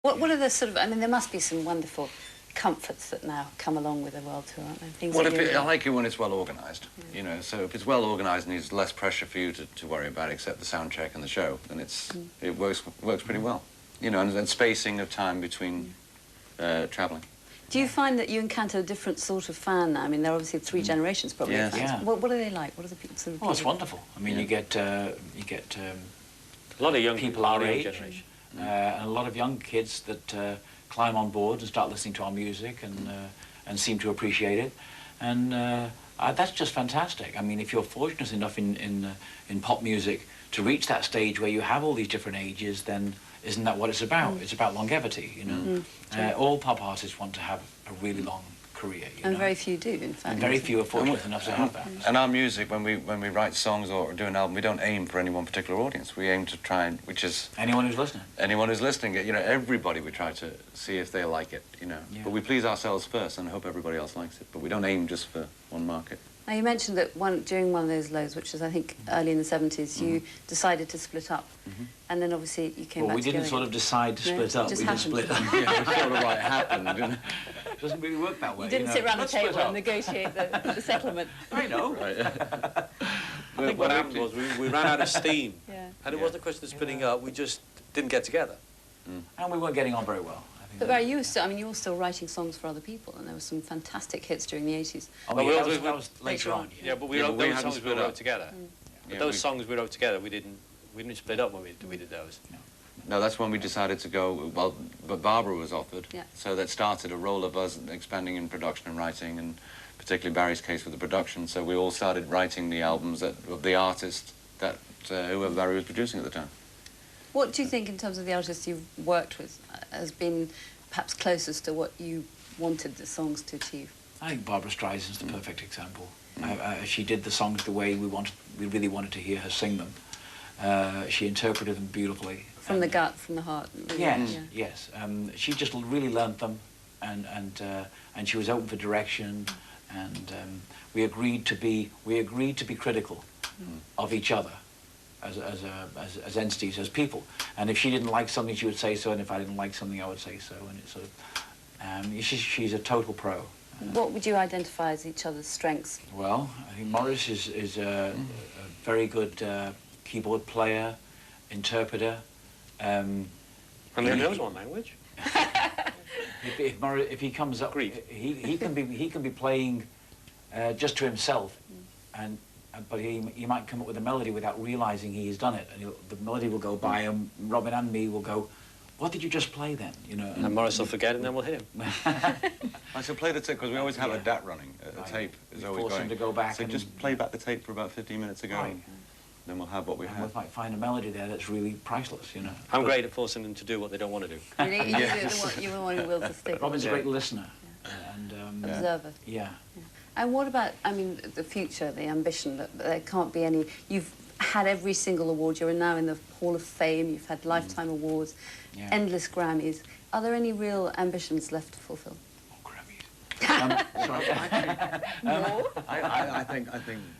What are the sort of... I mean, there must be some wonderful comforts that now come along with a world tour, aren't there? Things Well, I like it when it's well organised, you know, so if it's well organised and there's less pressure for you to worry about except the sound check and the show, then it works pretty well. You know, and then spacing of time between travelling. Do you find that you encounter a different sort of fan now? I mean, there are obviously three generations probably of fans. Yeah. What are they like? What are the people sort of... Oh, it's wonderful. I mean, you get a lot of young people our age, generation. And a lot of young kids that climb on board and start listening to our music and seem to appreciate it, and that's just fantastic. I mean, if you're fortunate enough in pop music to reach that stage where you have all these different ages, then isn't that what it's about? It's about longevity, you know. All pop artists want to have a really long career, you know? very few do, in fact. And very few are fortunate enough to have that. And our music, when we write songs or do an album, we don't aim for any one particular audience. We aim to try and, which is... Anyone who's listening. Anyone who's listening, you know, everybody we try to see if they like it, you know. Yeah. But we please ourselves first and hope everybody else likes it. But we don't aim just for one market. Now, you mentioned that during one of those lows, which was, I think, early in the 70s, you decided to split up. And then, obviously, you came back together. Well, we didn't sort of decide to split up. We just split up. Yeah, it sort of like happened, didn't it? It doesn't really work that way. You didn't sit around the table and negotiate the settlement. I know. Right. I think what happened was we ran out of steam. And it wasn't a question of splitting up, we just didn't get together. And we weren't getting on very well. But Barry, you were still writing songs for other people, and there were some fantastic hits during the 80s. Oh, well, that was later on. Yeah, but we wrote those songs we wrote together. But those songs we wrote together, we didn't split up when we did those. No, that's when we decided to go, well, but Barbara was offered. Yeah. So that started a roll of us expanding in production and writing, and particularly Barry's case with the production. So we all started writing the albums of the artists that whoever Barry was producing at the time. What do you think, in terms of the artists you've worked with, has been perhaps closest to what you wanted the songs to achieve? I think Barbara Streisand's the perfect example. She did the songs the way we really wanted to hear her sing them. She interpreted them beautifully. From the gut, from the heart. Really. Yes, yes. She just really learnt them, and she was open for direction, and we agreed to be critical of each other as entities, as people. And if she didn't like something, she would say so, and if I didn't like something, I would say so. And it's sort of, she's a total pro. What would you identify as each other's strengths? Well, I think Maurice is a very good keyboard player, interpreter. And he knows one language. If he comes up, Greek. he can be playing just to himself, but he might come up with a melody without realising he's done it, and the melody will go by, and Robin and me will go, "What did you just play then?" You know. And Maurice will forget, and then we'll hit him. I should play the tape because we always have a DAT running. A tape is always force going. him to go back. So just play back the tape for about 15 minutes ago. Right. Then we'll have what we have. We might find a melody there that's really priceless, you know. I'm great at forcing them to do what they don't want to do. You're the one who wills to stick. Robin's a great listener. And, observer. Yeah. And what about, I mean, the future, the ambition, that there can't be any... You've had every single award. You're now in the Hall of Fame. You've had Lifetime Awards, endless Grammys. Are there any real ambitions left to fulfill? No. I think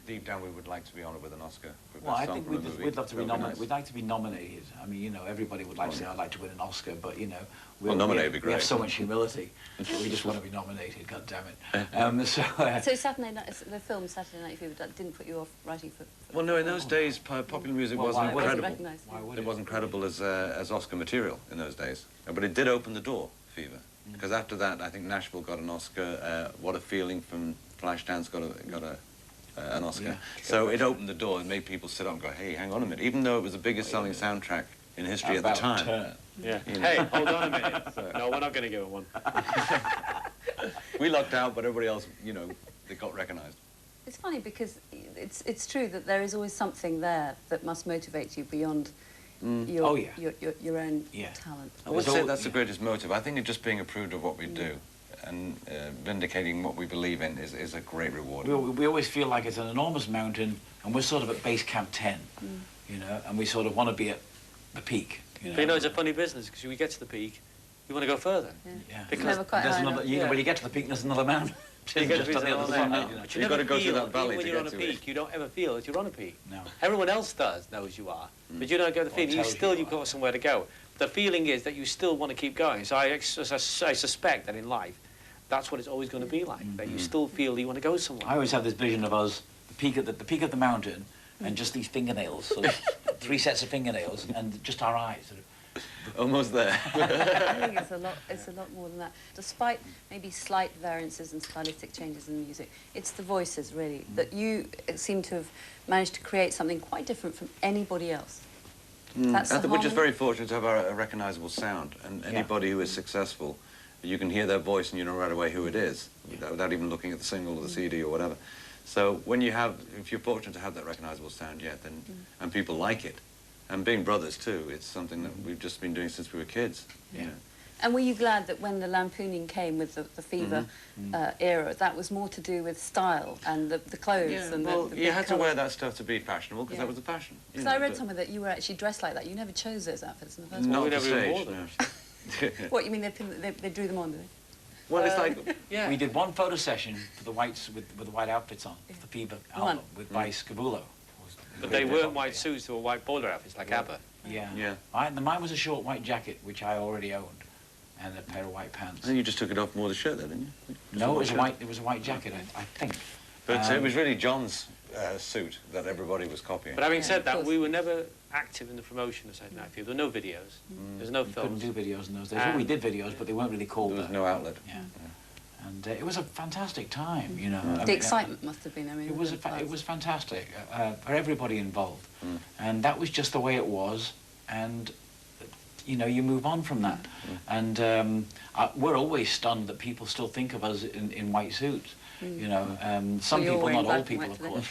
deep down we would like to be honoured with an Oscar. Well, I think we'd love to be nominated. We'd like to be nominated. I mean, you know, everybody would like to say, "I'd like to win an Oscar," but you know, nominated would be great. We have so much humility. We just want to be nominated. God damn it. So Saturday Night, the film Saturday Night Fever didn't put you off writing for well, no. In those days, popular music wasn't credible. It wasn't credible as Oscar material in those days. But it did open the door, Fever. Because after that, I think Nashville got an Oscar. What a Feeling from Flashdance got an Oscar. Yeah. So it opened the door and made people sit up and go, "Hey, hang on a minute!" Even though it was the biggest selling soundtrack in history at the time. Yeah. You know. Hey, hold on a minute. No, we're not going to give it one. We lucked out, but everybody else, you know, they got recognised. It's funny because it's true that there is always something there that must motivate you beyond your own talent. I would say that's the greatest motive. I think it's just being approved of what we do and vindicating what we believe in is a great reward. We always feel like it's an enormous mountain and we're sort of at base camp 10, you know, and we sort of want to be at the peak. You know? But you know, it's a funny business because when you get to the peak, you want to go further. Yeah. Because there's another, when you get to the peak, there's another mountain. You just on the other side. You've got to go through that valley when to you're get on a to peak, it. you don't ever feel that you're on a peak. No. Everyone else knows you are, but you don't get the feeling. You've got somewhere to go. the feeling is that you still want to keep going. So I suspect that in life, that's what it's always going to be like, that you still feel you want to go somewhere. I always have this vision of us, the peak of the mountain, and just these fingernails, sort of 3 sets of fingernails, and just our eyes. Sort of. Almost there. I think it's a lot more than that. Despite maybe slight variances and stylistic changes in the music, it's the voices, really, that you seem to have managed to create something quite different from anybody else. That's We're just very fortunate to have a recognisable sound, and anybody who is successful, you can hear their voice and you know right away who it is, without even looking at the single or the CD or whatever. So when if you're fortunate to have that recognisable sound, then and people like it, and being brothers too, it's something that we've just been doing since we were kids. Yeah. And were you glad that when the lampooning came with the Fever era, that was more to do with style and the clothes and the you had to colours? wear that stuff to be fashionable, because that was the fashion. Because I read somewhere that you were actually dressed like that. You never chose those outfits in the first place. Not we the never even stage, wore them. no. What, you mean they drew them on, did they? Well, it's like... We did one photo session for the whites with the white outfits on, the Fever album, by Scavullo. But they weren't white suits, they were white bowler outfits, like ABBA. Yeah. Mine was a short white jacket, which I already owned, and a pair of white pants. And you just took it off more the shirt there, didn't you? No, it was a white jacket, I think. But it was really John's suit that everybody was copying. But having said that, we were never active in the promotion of Saturday Night Fever. There were no videos. There's no films. Couldn't do videos in those days. Well, we did videos, but they weren't really called. There was no outlet. Yeah. And it was a fantastic time, you know. The excitement must have been, I mean... It was fantastic for everybody involved. And that was just the way it was, and, you know, you move on from that. And we're always stunned that people still think of us in white suits, you know. Some people, not all people, of course,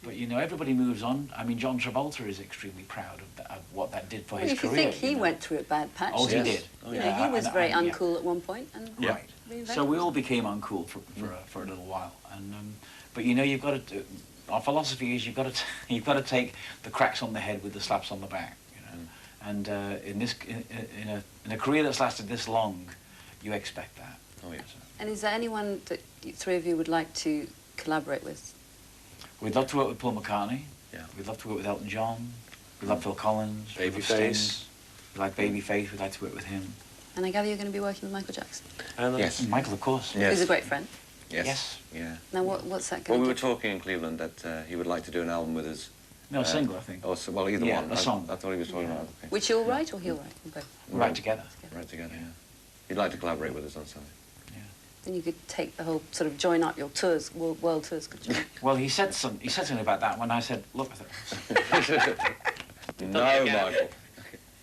but, you know, everybody moves on. I mean, John Travolta is extremely proud of what that did for his career. You think he went through a bad patch? Oh, he did. Oh, yeah. He was very uncool at one point. And right. So we all became uncool for a little while. And but you know, you've got to. Our philosophy is you've got to take the cracks on the head with the slaps on the back. You know, and in a career that's lasted this long, you expect that. Oh yes. And is there anyone that three of you would like to collaborate with? We'd love to work with Paul McCartney. Yeah. We'd love to work with Elton John. We'd love Phil Collins. Babyface. We like Babyface. We'd like to work with him. And I gather you're going to be working with Michael Jackson. Yes. Michael, of course. Yes. Who's a great friend. Yes. Yeah. Now, what's that Well, going to we were talking in Cleveland that he would like to do an album with us. No, a single, I think. Or, well, either one. A song. I thought he was talking about other things. Which you'll write or he'll write? Both. Right together. Right together, yeah. He'd like to collaborate with us on something. Then you could take the whole, sort of join up your tours, world tours, could you? Well, he said something about that when I said, look, I thought... No, Michael.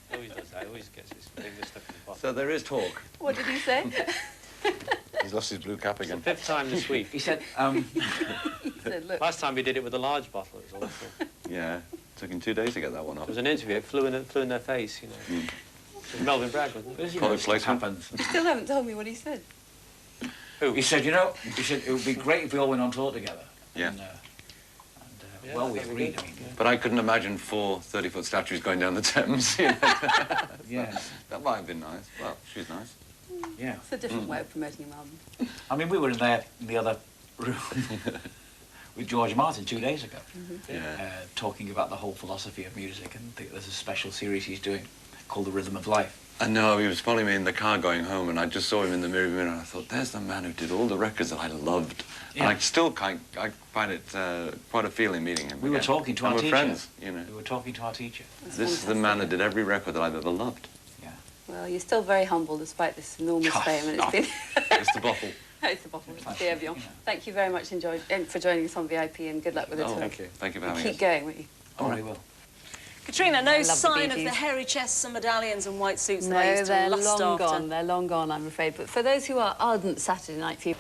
He always does that, he always gets his fingers stuck in the bottom. So there is talk. What did he say? He's lost his blue cap again. It's the 5th time this week. He said, He said, look. Last time we did it with a large bottle, it was awful. Yeah. It took him 2 days to get that one off. There was an interview, it flew in their face, you know. It was Melvin Bragg, wasn't it? Product placement. Happens. You still haven't told me what he said. Who? He said, you know, it would be great if we all went on tour together. Yeah. And well, we agreed. I mean, But I couldn't imagine 4 30-foot statues going down the Thames. You know? yeah. That might have been nice. Well, she's nice. Yeah. It's a different way of promoting an album. I mean, we were in the other room with George Martin 2 days ago, talking about the whole philosophy of music, and there's a special series he's doing called The Rhythm of Life. I know, he was following me in the car going home, and I just saw him in the mirror, and I thought, there's the man who did all the records that I loved. Yeah. And I find it quite a feeling meeting him. We were talking to our teacher. We're friends, you know. We were talking to our teacher. This is the man that did every record that I've ever loved. Yeah. Well, you're still very humble despite this enormous fame, and it's been... It's the bottle. It's the bottle. It's the Evian. Thank you very much for joining us on VIP, and good luck with it. Thank you. Thank you for having us. Keep going, won't you? Oh, we will. Katrina, no love the sign Bee of the Gees. hairy chests and medallions and white suits that I No, used to they're lust long after. gone. They're long gone, I'm afraid. But for those who are ardent Saturday Night Fever